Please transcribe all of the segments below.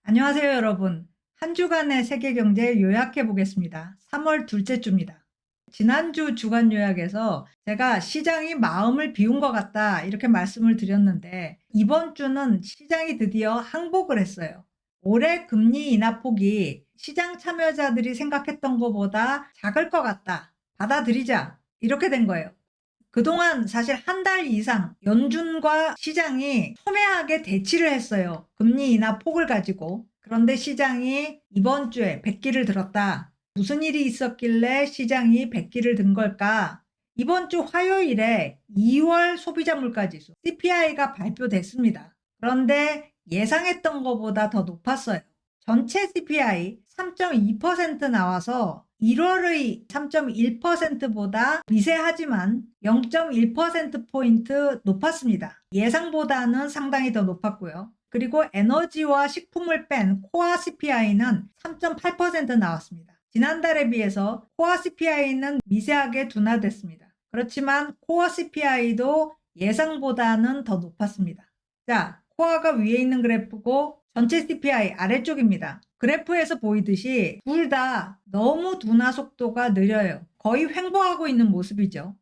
안녕하세요, 여러분. 한 주간의 세계 경제 요약해 보겠습니다. 3월 둘째 주입니다. 지난주 주간 요약에서 제가 시장이 마음을 비운 것 같다 이렇게 말씀을 드렸는데 이번 주는 시장이 드디어 항복을 했어요. 올해 금리 인하폭이 시장 참여자들이 생각했던 것보다 작을 것 같다. 받아들이자. 이렇게 된 거예요. 그동안 사실 한 달 이상 연준과 시장이 첨예하게 대치를 했어요. 금리 인하 폭을 가지고. 그런데 시장이 이번 주에 백기를 들었다. 무슨 일이 있었길래 시장이 백기를 든 걸까? 이번 주 화요일에 2월 소비자 물가지수 CPI가 발표됐습니다. 그런데 예상했던 것보다 더 높았어요. 전체 CPI 3.2% 나와서 1월의 3.1%보다 미세하지만 0.1%포인트 높았습니다. 예상보다는 상당히 더 높았고요. 그리고 에너지와 식품을 뺀 코어 CPI는 3.8% 나왔습니다. 지난달에 비해서 코어 CPI는 미세하게 둔화됐습니다. 그렇지만 코어 CPI도 예상보다는 더 높았습니다. 자, 코어가 위에 있는 그래프고 전체 CPI 아래쪽입니다. 그래프에서 보이듯이 둘 다 너무 둔화 속도가 느려요. 거의 횡보하고 있는 모습이죠.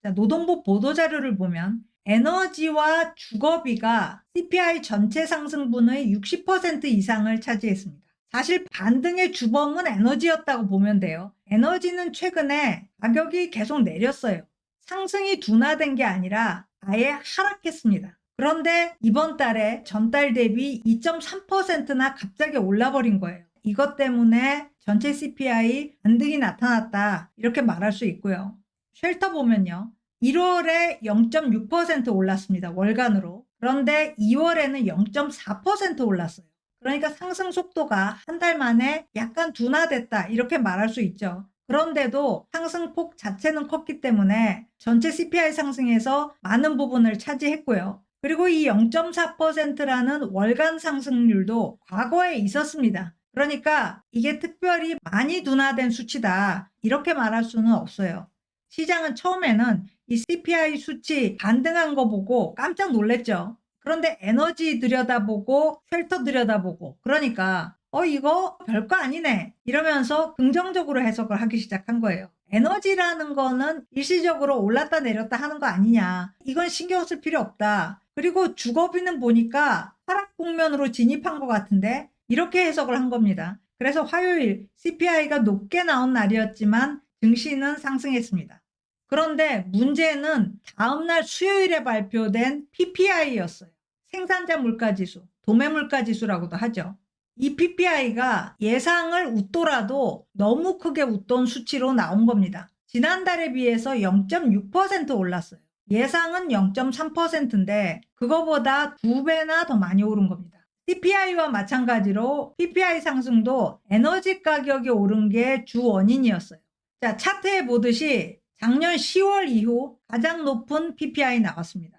자, 노동부 보도자료를 보면 에너지와 주거비가 CPI 전체 상승분의 60% 이상을 차지했습니다. 사실 반등의 주범은 에너지였다고 보면 돼요. 에너지는 최근에 가격이 계속 내렸어요. 상승이 둔화된 게 아니라 아예 하락했습니다. 그런데 이번 달에 전달 대비 2.3%나 갑자기 올라버린 거예요. 이것 때문에 전체 CPI 반등이 나타났다 이렇게 말할 수 있고요. 쉘터 보면요. 1월에 0.6% 올랐습니다. 월간으로. 그런데 2월에는 0.4% 올랐어요. 그러니까 상승 속도가 한 달 만에 약간 둔화됐다 이렇게 말할 수 있죠. 그런데도 상승폭 자체는 컸기 때문에 전체 CPI 상승에서 많은 부분을 차지했고요. 그리고 이 0.4%라는 월간 상승률도 과거에 있었습니다. 그러니까 이게 특별히 많이 둔화된 수치다 이렇게 말할 수는 없어요. 시장은 처음에는 이 CPI 수치 반등한 거 보고 깜짝 놀랐죠. 그런데 에너지 들여다보고 쉘터 들여다보고 그러니까 이거 별거 아니네 이러면서 긍정적으로 해석을 하기 시작한 거예요. 에너지라는 거는 일시적으로 올랐다 내렸다 하는 거 아니냐. 이건 신경 쓸 필요 없다. 그리고 주거비는 보니까 하락 국면으로 진입한 것 같은데 이렇게 해석을 한 겁니다. 그래서 화요일 CPI가 높게 나온 날이었지만 증시는 상승했습니다. 그런데 문제는 다음날 수요일에 발표된 PPI였어요. 생산자 물가지수, 도매 물가지수라고도 하죠. 이 PPI가 예상을 웃더라도 너무 크게 웃돈 수치로 나온 겁니다. 지난달에 비해서 0.6% 올랐어요. 예상은 0.3%인데 그거보다 2배나 더 많이 오른 겁니다. CPI와 마찬가지로 PPI 상승도 에너지 가격이 오른 게 주 원인이었어요. 자, 차트에 보듯이 작년 10월 이후 가장 높은 PPI 나왔습니다.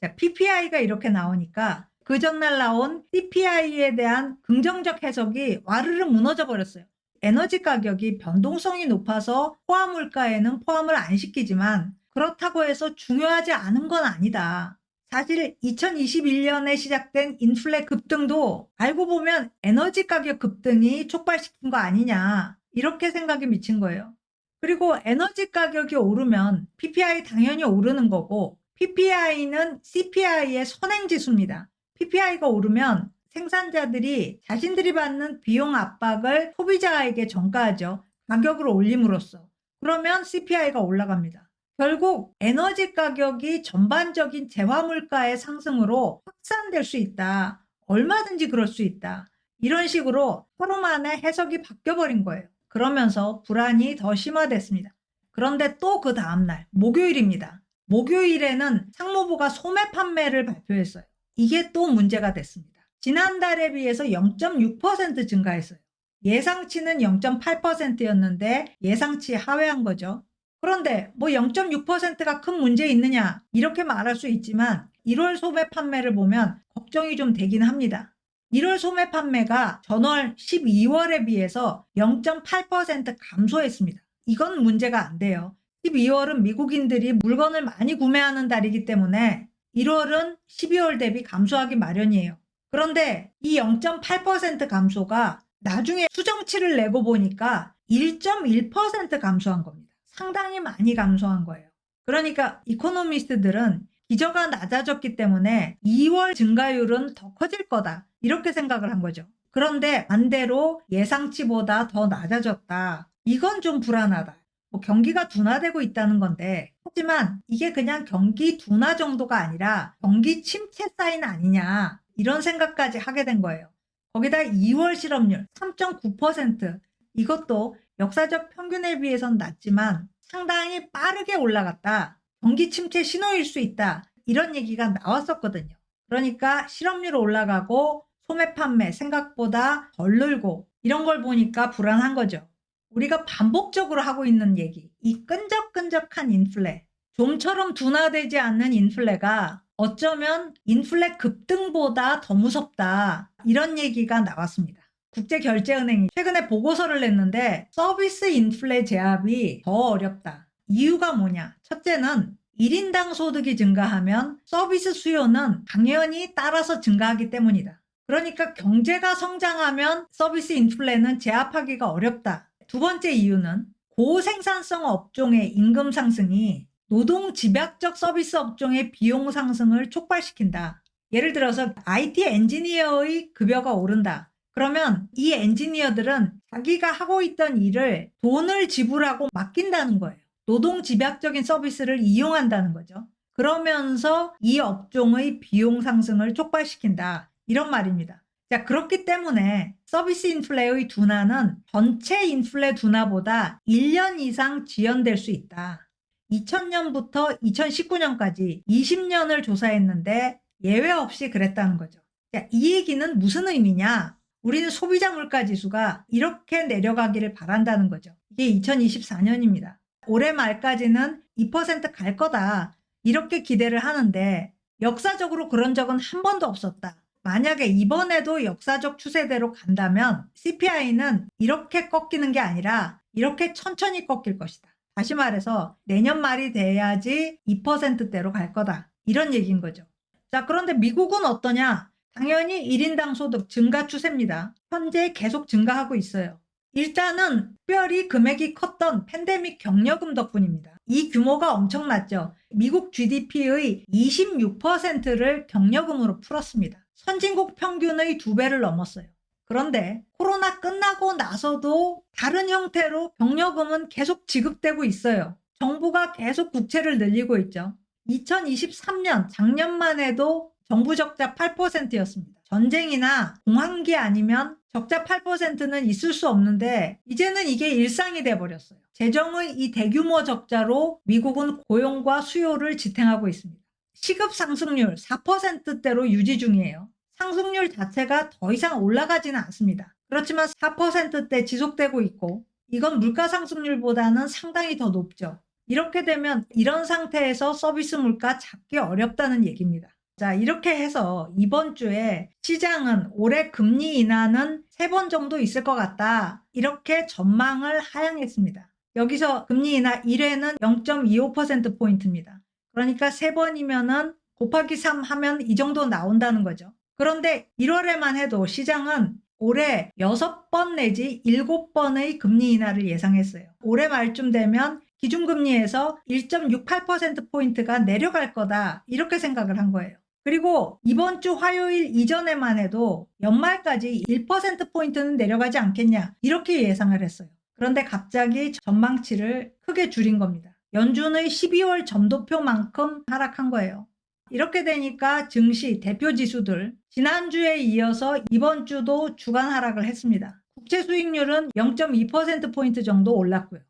자, PPI가 이렇게 나오니까 그 전날 나온 CPI에 대한 긍정적 해석이 와르르 무너져 버렸어요. 에너지 가격이 변동성이 높아서 포화 물가에는 포함을 안 시키지만 그렇다고 해서 중요하지 않은 건 아니다. 사실 2021년에 시작된 인플레 급등도 알고 보면 에너지 가격 급등이 촉발시킨 거 아니냐 이렇게 생각이 미친 거예요. 그리고 에너지 가격이 오르면 PPI 당연히 오르는 거고 PPI는 CPI의 선행지수입니다. PPI가 오르면 생산자들이 자신들이 받는 비용 압박을 소비자에게 전가하죠. 가격을 올림으로써. 그러면 CPI가 올라갑니다. 결국 에너지 가격이 전반적인 재화물가의 상승으로 확산될 수 있다. 얼마든지 그럴 수 있다. 이런 식으로 하루 만에 해석이 바뀌어버린 거예요. 그러면서 불안이 더 심화됐습니다. 그런데 또 그 다음날 목요일입니다. 목요일에는 상무부가 소매 판매를 발표했어요. 이게 또 문제가 됐습니다. 지난달에 비해서 0.6% 증가했어요. 예상치는 0.8%였는데 예상치 하회한 거죠. 그런데 뭐 0.6%가 큰 문제 있느냐 이렇게 말할 수 있지만 1월 소매 판매를 보면 걱정이 좀 되긴 합니다. 1월 소매 판매가 전월 12월에 비해서 0.8% 감소했습니다. 이건 문제가 안 돼요. 12월은 미국인들이 물건을 많이 구매하는 달이기 때문에 1월은 12월 대비 감소하기 마련이에요. 그런데 이 0.8% 감소가 나중에 수정치를 내고 보니까 1.1% 감소한 겁니다. 상당히 많이 감소한 거예요. 그러니까 이코노미스트들은 기저가 낮아졌기 때문에 2월 증가율은 더 커질 거다, 이렇게 생각을 한 거죠. 그런데 반대로 예상치보다 더 낮아졌다. 이건 좀 불안하다. 뭐 경기가 둔화되고 있다는 건데, 하지만 이게 그냥 경기 둔화 정도가 아니라 경기 침체 사인 아니냐, 이런 생각까지 하게 된 거예요. 거기다 2월 실업률 3.9%, 이것도 역사적 평균에 비해서는 낮지만 상당히 빠르게 올라갔다. 경기 침체 신호일 수 있다. 이런 얘기가 나왔었거든요. 그러니까 실업률 올라가고 소매 판매 생각보다 덜 늘고 이런 걸 보니까 불안한 거죠. 우리가 반복적으로 하고 있는 얘기, 이 끈적끈적한 인플레, 좀처럼 둔화되지 않는 인플레가 어쩌면 인플레 급등보다 더 무섭다, 이런 얘기가 나왔습니다. 국제결제은행이 최근에 보고서를 냈는데 서비스 인플레 제압이 더 어렵다. 이유가 뭐냐? 첫째는 1인당 소득이 증가하면 서비스 수요는 당연히 따라서 증가하기 때문이다. 그러니까 경제가 성장하면 서비스 인플레는 제압하기가 어렵다. 두 번째 이유는 고생산성 업종의 임금 상승이 노동 집약적 서비스 업종의 비용 상승을 촉발시킨다. 예를 들어서 IT 엔지니어의 급여가 오른다. 그러면 이 엔지니어들은 자기가 하고 있던 일을 돈을 지불하고 맡긴다는 거예요. 노동 집약적인 서비스를 이용한다는 거죠. 그러면서 이 업종의 비용 상승을 촉발시킨다, 이런 말입니다. 자, 그렇기 때문에 서비스 인플레의 둔화는 전체 인플레 둔화보다 1년 이상 지연될 수 있다. 2000년부터 2019년까지 20년을 조사했는데 예외 없이 그랬다는 거죠. 자, 이 얘기는 무슨 의미냐? 우리는 소비자 물가 지수가 이렇게 내려가기를 바란다는 거죠. 이게 2024년입니다. 올해 말까지는 2%갈 거다, 이렇게 기대를 하는데 역사적으로 그런 적은 한 번도 없었다. 만약에 이번에도 역사적 추세대로 간다면 CPI는 이렇게 꺾이는 게 아니라 이렇게 천천히 꺾일 것이다. 다시 말해서 내년 말이 돼야지 2%대로 갈 거다, 이런 얘기인 거죠. 자, 그런데 미국은 어떠냐? 당연히 1인당 소득 증가 추세입니다. 현재 계속 증가하고 있어요. 일단은 특별히 금액이 컸던 팬데믹 격려금 덕분입니다. 이 규모가 엄청났죠. 미국 GDP의 26%를 격려금으로 풀었습니다. 선진국 평균의 2배를 넘었어요. 그런데 코로나 끝나고 나서도 다른 형태로 격려금은 계속 지급되고 있어요. 정부가 계속 국채를 늘리고 있죠. 2023년 작년만 해도 정부 적자 8%였습니다. 전쟁이나 공황기 아니면 적자 8%는 있을 수 없는데 이제는 이게 일상이 돼버렸어요. 재정의 이 대규모 적자로 미국은 고용과 수요를 지탱하고 있습니다. 시급 상승률 4%대로 유지 중이에요. 상승률 자체가 더 이상 올라가지는 않습니다. 그렇지만 4%대 지속되고 있고 이건 물가 상승률보다는 상당히 더 높죠. 이렇게 되면 이런 상태에서 서비스 물가 잡기 어렵다는 얘기입니다. 자, 이렇게 해서 이번 주에 시장은 올해 금리 인하는 3번 정도 있을 것 같다, 이렇게 전망을 하향했습니다. 여기서 금리 인하 1회는 0.25%포인트입니다. 그러니까 3번이면은 곱하기 3 하면 이 정도 나온다는 거죠. 그런데 1월에만 해도 시장은 올해 6번 내지 7번의 금리 인하를 예상했어요. 올해 말쯤 되면 기준금리에서 1.68%포인트가 내려갈 거다, 이렇게 생각을 한 거예요. 그리고 이번 주 화요일 이전에만 해도 연말까지 1%포인트는 내려가지 않겠냐, 이렇게 예상을 했어요. 그런데 갑자기 전망치를 크게 줄인 겁니다. 연준의 12월 점도표만큼 하락한 거예요. 이렇게 되니까 증시 대표 지수들 지난주에 이어서 이번 주도 주간 하락을 했습니다. 국채 수익률은 0.2%포인트 정도 올랐고요.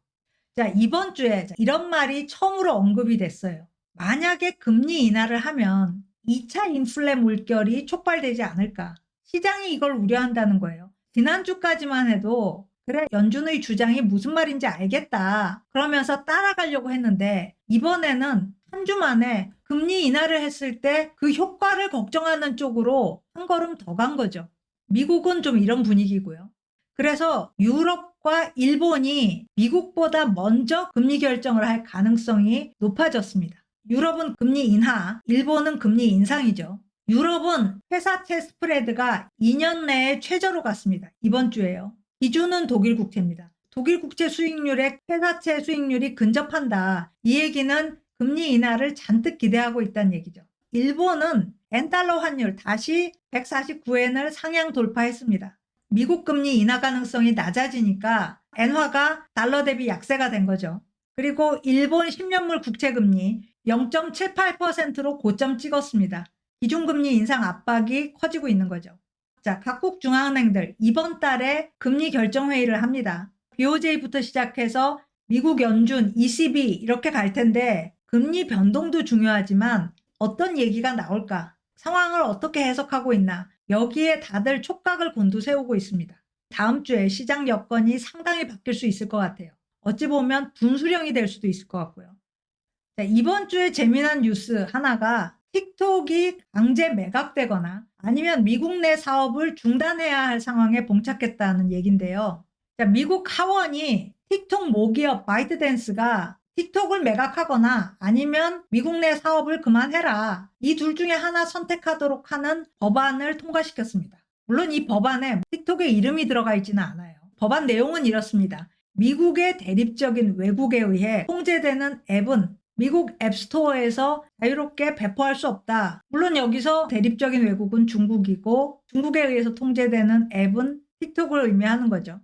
자, 이번 주에 이런 말이 처음으로 언급이 됐어요. 만약에 금리 인하를 하면 2차 인플레 물결이 촉발되지 않을까. 시장이 이걸 우려한다는 거예요. 지난주까지만 해도 그래, 연준의 주장이 무슨 말인지 알겠다, 그러면서 따라가려고 했는데 이번에는 한 주 만에 금리 인하를 했을 때 그 효과를 걱정하는 쪽으로 한 걸음 더 간 거죠. 미국은 좀 이런 분위기고요. 그래서 유럽과 일본이 미국보다 먼저 금리 결정을 할 가능성이 높아졌습니다. 유럽은 금리 인하, 일본은 금리 인상이죠. 유럽은 회사채 스프레드가 2년 내에 최저로 갔습니다. 이번 주에요. 기준은 독일 국채입니다. 독일 국채 수익률에 회사채 수익률이 근접한다. 이 얘기는 금리 인하를 잔뜩 기대하고 있다는 얘기죠. 일본은 엔달러 환율 다시 149엔을 상향 돌파했습니다. 미국 금리 인하 가능성이 낮아지니까 엔화가 달러 대비 약세가 된 거죠. 그리고 일본 10년물 국채금리 0.78%로 고점 찍었습니다. 기준금리 인상 압박이 커지고 있는 거죠. 자, 각국 중앙은행들 이번 달에 금리 결정 회의를 합니다. BOJ부터 시작해서 미국 연준, ECB 이렇게 갈 텐데 금리 변동도 중요하지만 어떤 얘기가 나올까? 상황을 어떻게 해석하고 있나? 여기에 다들 촉각을 곤두세우고 있습니다. 다음 주에 시장 여건이 상당히 바뀔 수 있을 것 같아요. 어찌 보면 분수령이 될 수도 있을 것 같고요. 자, 이번 주에 재미난 뉴스 하나가 틱톡이 강제 매각되거나 아니면 미국 내 사업을 중단해야 할 상황에 봉착했다는 얘긴데요. 자, 미국 하원이 틱톡 모기업 바이트댄스가 틱톡을 매각하거나 아니면 미국 내 사업을 그만해라. 이 둘 중에 하나 선택하도록 하는 법안을 통과시켰습니다. 물론 이 법안에 틱톡의 이름이 들어가 있지는 않아요. 법안 내용은 이렇습니다. 미국의 대립적인 외국에 의해 통제되는 앱은 미국 앱스토어에서 자유롭게 배포할 수 없다. 물론 여기서 대립적인 외국은 중국이고 중국에 의해서 통제되는 앱은 틱톡을 의미하는 거죠.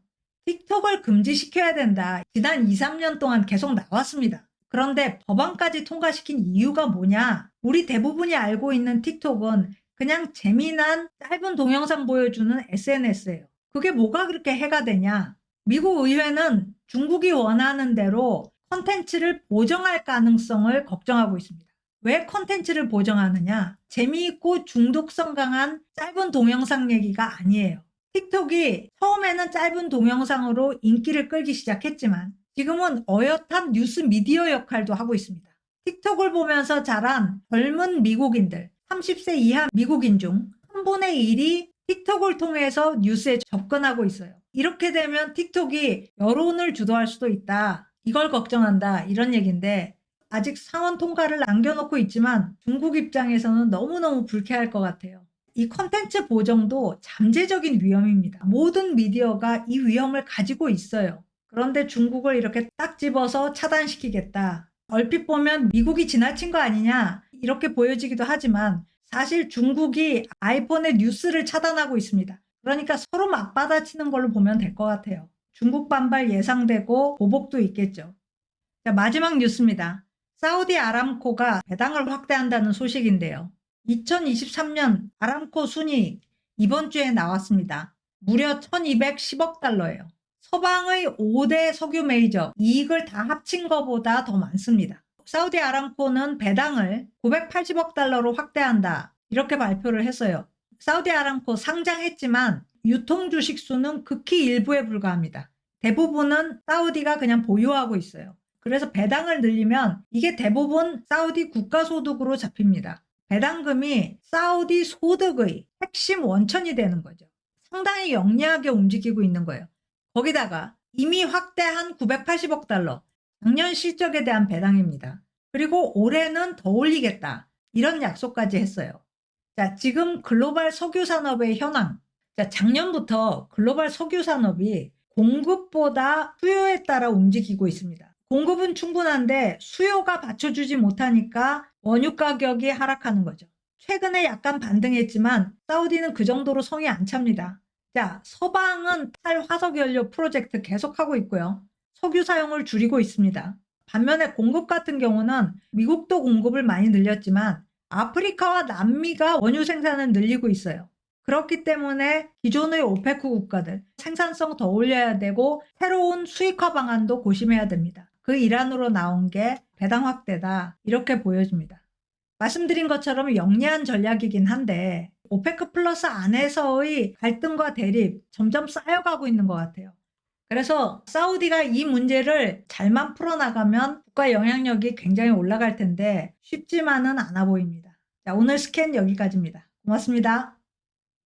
틱톡을 금지시켜야 된다. 지난 2, 3년 동안 계속 나왔습니다. 그런데 법안까지 통과시킨 이유가 뭐냐? 우리 대부분이 알고 있는 틱톡은 그냥 재미난 짧은 동영상 보여주는 SNS예요. 그게 뭐가 그렇게 해가 되냐? 미국 의회는 중국이 원하는 대로 콘텐츠를 보정할 가능성을 걱정하고 있습니다. 왜 콘텐츠를 보정하느냐? 재미있고 중독성 강한 짧은 동영상 얘기가 아니에요. 틱톡이 처음에는 짧은 동영상으로 인기를 끌기 시작했지만 지금은 어엿한 뉴스 미디어 역할도 하고 있습니다. 틱톡을 보면서 자란 젊은 미국인들, 30세 이하 미국인 중 3분의 1이 틱톡을 통해서 뉴스에 접근하고 있어요. 이렇게 되면 틱톡이 여론을 주도할 수도 있다. 이걸 걱정한다. 이런 얘기인데 아직 상원 통과를 남겨놓고 있지만 중국 입장에서는 너무너무 불쾌할 것 같아요. 이 콘텐츠 보정도 잠재적인 위험입니다. 모든 미디어가 이 위험을 가지고 있어요. 그런데 중국을 이렇게 딱 집어서 차단시키겠다. 얼핏 보면 미국이 지나친 거 아니냐 이렇게 보여지기도 하지만 사실 중국이 아이폰의 뉴스를 차단하고 있습니다. 그러니까 서로 맞받아치는 걸로 보면 될 것 같아요. 중국 반발 예상되고 보복도 있겠죠. 자, 마지막 뉴스입니다. 사우디 아람코가 배당을 확대한다는 소식인데요. 2023년 아람코 순이익 이번 주에 나왔습니다. 무려 1210억 달러예요. 서방의 5대 석유 메이저 이익을 다 합친 것보다 더 많습니다. 사우디 아람코는 배당을 980억 달러로 확대한다. 이렇게 발표를 했어요. 사우디 아람코 상장했지만 유통 주식 수는 극히 일부에 불과합니다. 대부분은 사우디가 그냥 보유하고 있어요. 그래서 배당을 늘리면 이게 대부분 사우디 국가소득으로 잡힙니다. 배당금이 사우디 소득의 핵심 원천이 되는 거죠. 상당히 영리하게 움직이고 있는 거예요. 거기다가 이미 확대한 980억 달러, 작년 실적에 대한 배당입니다. 그리고 올해는 더 올리겠다. 이런 약속까지 했어요. 자, 지금 글로벌 석유 산업의 현황. 자, 작년부터 글로벌 석유 산업이 공급보다 수요에 따라 움직이고 있습니다. 공급은 충분한데 수요가 받쳐주지 못하니까 원유 가격이 하락하는 거죠. 최근에 약간 반등했지만 사우디는 그 정도로 성이 안 찹니다. 자, 서방은 탈화석연료 프로젝트 계속하고 있고요. 석유 사용을 줄이고 있습니다. 반면에 공급 같은 경우는 미국도 공급을 많이 늘렸지만 아프리카와 남미가 원유 생산을 늘리고 있어요. 그렇기 때문에 기존의 오페크 국가들 생산성 더 올려야 되고 새로운 수익화 방안도 고심해야 됩니다. 그 일환으로 나온 게 배당 확대다 이렇게 보여집니다. 말씀드린 것처럼 영리한 전략이긴 한데 오페크 플러스 안에서의 갈등과 대립 점점 쌓여가고 있는 것 같아요. 그래서 사우디가 이 문제를 잘만 풀어나가면 국가 영향력이 굉장히 올라갈 텐데 쉽지만은 않아 보입니다. 자, 오늘 스캔 여기까지입니다. 고맙습니다.